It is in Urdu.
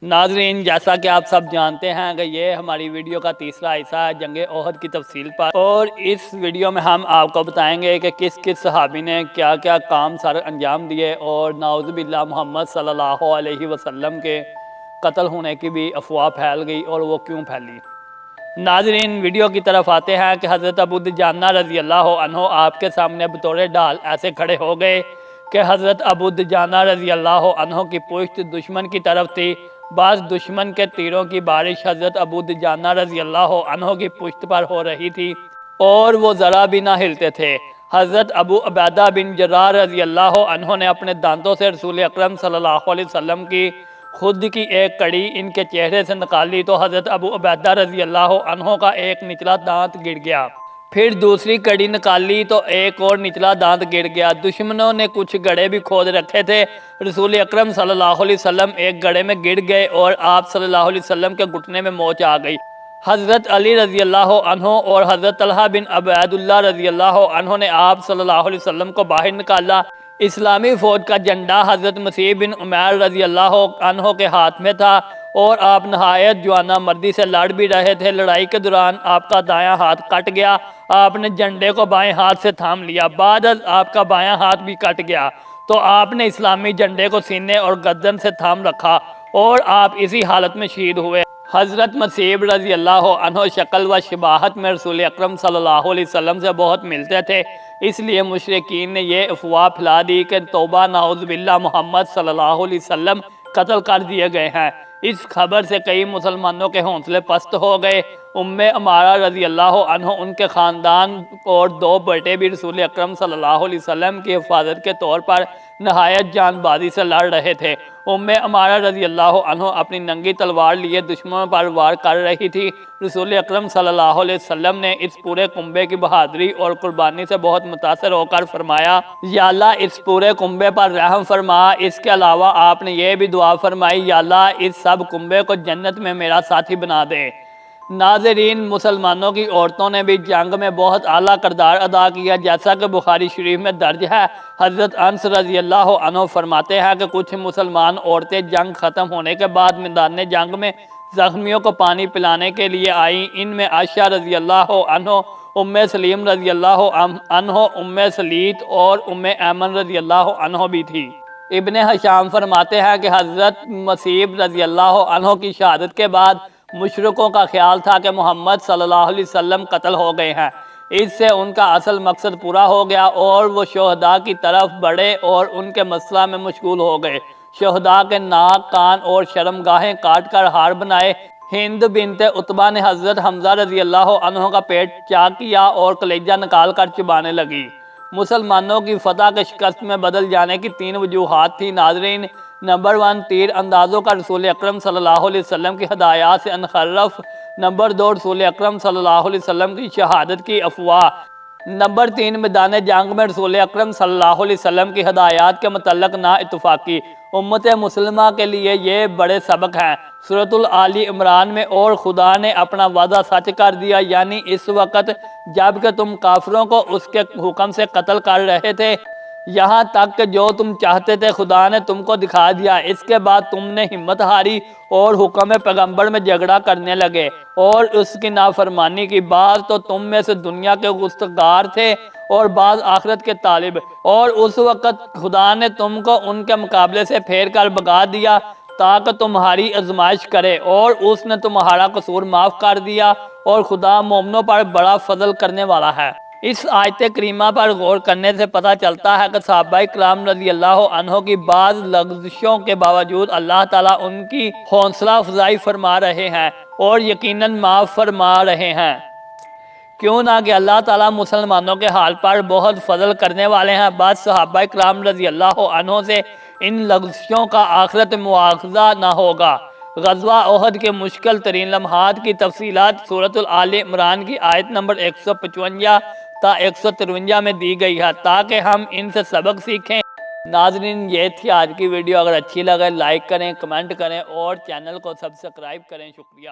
ناظرین، جیسا کہ آپ سب جانتے ہیں کہ یہ ہماری ویڈیو کا تیسرا حصہ ہے جنگ احد کی تفصیل پر، اور اس ویڈیو میں ہم آپ کو بتائیں گے کہ کس کس صحابی نے کیا کیا کام سر انجام دیے، اور نعوذ باللہ محمد صلی اللہ علیہ وسلم کے قتل ہونے کی بھی افواہ پھیل گئی، اور وہ کیوں پھیلی۔ ناظرین، ویڈیو کی طرف آتے ہیں کہ حضرت ابو دجانہ رضی اللہ عنہ آپ کے سامنے بطور ڈھال ایسے کھڑے ہو گئے کہ حضرت ابو دجانہ رضی اللہ عنہ کی پشت دشمن کی طرف تھی۔ بعض دشمن کے تیروں کی بارش حضرت ابو دجانہ رضی اللہ عنہ کی پشت پر ہو رہی تھی اور وہ ذرا بھی نہ ہلتے تھے۔ حضرت ابو عبیدہ بن جراح رضی اللہ عنہ نے اپنے دانتوں سے رسول اکرم صلی اللہ علیہ وسلم کی خود کی ایک کڑی ان کے چہرے سے نکالی تو حضرت ابو عبیدہ رضی اللہ عنہ کا ایک نچلا دانت گر گیا۔ پھر دوسری کڑی نکالی تو ایک اور نچلا دانت گر گیا۔ دشمنوں نے کچھ گڑھے بھی کھود رکھے تھے۔ رسول اکرم صلی اللہ علیہ وسلم ایک گڑھے میں گر گئے اور آپ صلی اللہ علیہ وسلم کے گھٹنے میں موچ آ گئی۔ حضرت علی رضی اللہ عنہ اور حضرت طلحہ بن عبید اللہ رضی اللہ عنہ نے آپ صلی اللہ علیہ وسلم کو باہر نکالا۔ اسلامی فوج کا جھنڈا حضرت مسیح بن عمیر رضی اللہ عنہ کے ہاتھ میں تھا اور آپ نہایت جوانہ مردی سے لڑ بھی رہے تھے۔ لڑائی کے دوران آپ کا دایاں ہاتھ کٹ گیا۔ آپ نے جھنڈے کو بائیں ہاتھ سے تھام لیا۔ بعد از آپ کا بایاں ہاتھ بھی کٹ گیا تو آپ نے اسلامی جھنڈے کو سینے اور گردن سے تھام رکھا اور آپ اسی حالت میں شہید ہوئے۔ حضرت مسیب رضی اللہ عنہ شکل و شباہت میں رسول اکرم صلی اللہ علیہ وسلم سے بہت ملتے تھے، اس لیے مشرکین نے یہ افواہ پھیلا دی کہ توبہ نعوذ باللہ محمد صلی اللہ علیہ وسلم قتل کر دیے گئے ہیں۔ اس خبر سے کئی مسلمانوں کے حوصلے پست ہو گئے۔ ام عمارہ رضی اللہ عنہ، ان کے خاندان اور دو بیٹے بھی رسول اکرم صلی اللہ علیہ وسلم کی حفاظت کے طور پر نہایت جان بازی سے لڑ رہے تھے۔ ام عمارہ رضی اللہ عنہ اپنی ننگی تلوار لیے دشمنوں پر وار کر رہی تھی۔ رسول اکرم صلی اللہ علیہ وسلم نے اس پورے کنبے کی بہادری اور قربانی سے بہت متاثر ہو کر فرمایا، یا اللہ اس پورے کنبے پر رحم فرما۔ اس کے علاوہ آپ نے یہ بھی دعا فرمائی، یا اللہ اس سب کنبے کو جنت میں میرا ساتھی بنا دے۔ ناظرین، مسلمانوں کی عورتوں نے بھی جنگ میں بہت اعلیٰ کردار ادا کیا، جیسا کہ بخاری شریف میں درج ہے۔ حضرت انس رضی اللہ عنہ فرماتے ہیں کہ کچھ مسلمان عورتیں جنگ ختم ہونے کے بعد میدان جنگ میں زخمیوں کو پانی پلانے کے لیے آئیں۔ ان میں عائشہ رضی اللہ عنہ، ام سلیم رضی اللہ عنہ، ام سلیت اور ام ایمن رضی اللہ عنہ بھی تھی۔ ابن حشام فرماتے ہیں کہ حضرت مسیب رضی اللہ عنہ کی شہادت کے بعد مشرکوں کا خیال تھا کہ محمد صلی اللہ علیہ وسلم قتل ہو گئے ہیں۔ اس سے ان کا اصل مقصد پورا ہو گیا اور وہ شہداء کی طرف بڑھے اور ان کے مسئلہ میں مشغول ہو گئے۔ شہداء کے ناک، کان اور شرمگاہیں کاٹ کر ہار بنائے۔ ہند بنت عتبہ نے حضرت حمزہ رضی اللہ عنہ کا پیٹ چاک کیا اور کلیجہ نکال کر چبانے لگی۔ مسلمانوں کی فتح کے شکست میں بدل جانے کی تین وجوہات تھی۔ ناظرین، نمبر 1، تیر اندازوں کا رسول اکرم صلی اللہ علیہ وسلم کی ہدایات سے انحراف۔ نمبر 2، رسول اکرم صلی اللہ علیہ وسلم کی شہادت کی افواہ۔ نمبر 3، میدان جنگ میں رسول اکرم صلی اللہ علیہ وسلم کی ہدایات کے متعلق نا اتفاقی۔ امت مسلمہ کے لیے یہ بڑے سبق ہیں۔ سورۃ آل عمران میں، اور خدا نے اپنا وعدہ سچ کر دیا، یعنی اس وقت جب کہ تم کافروں کو اس کے حکم سے قتل کر رہے تھے، یہاں تک کہ جو تم چاہتے تھے خدا نے تم کو دکھا دیا۔ اس کے بعد تم نے ہمت ہاری اور حکم پیغمبر میں جھگڑا کرنے لگے اور اس کی نافرمانی کی۔ بعض تو تم میں سے دنیا کے گستگار تھے اور بعض آخرت کے طالب، اور اس وقت خدا نے تم کو ان کے مقابلے سے پھیر کر بھگا دیا تاکہ تمہاری آزمائش کرے، اور اس نے تمہارا قصور معاف کر دیا، اور خدا مومنوں پر بڑا فضل کرنے والا ہے۔ اس آیت کریمہ پر غور کرنے سے پتہ چلتا ہے کہ صحابہ کرام رضی اللہ عنہ کی بعض لغزشوں کے باوجود اللہ تعالیٰ ان کی حوصلہ افزائی فرما رہے ہیں اور یقیناً معاف فرما رہے ہیں۔ کیوں نہ کہ اللہ تعالیٰ مسلمانوں کے حال پر بہت فضل کرنے والے ہیں۔ بعض صحابہ کرام رضی اللہ عنہ سے ان لغزشوں کا آخرت مواخذہ نہ ہوگا۔ غزوہ احد کے مشکل ترین لمحات کی تفصیلات سورۃ آل عمران کی آیت نمبر 155 تا 153 میں دی گئی ہے تاکہ ہم ان سے سبق سیکھیں۔ ناظرین، یہ تھی آج کی ویڈیو۔ اگر اچھی لگے لائک کریں، کمنٹ کریں اور چینل کو سبسکرائب کریں۔ شکریہ۔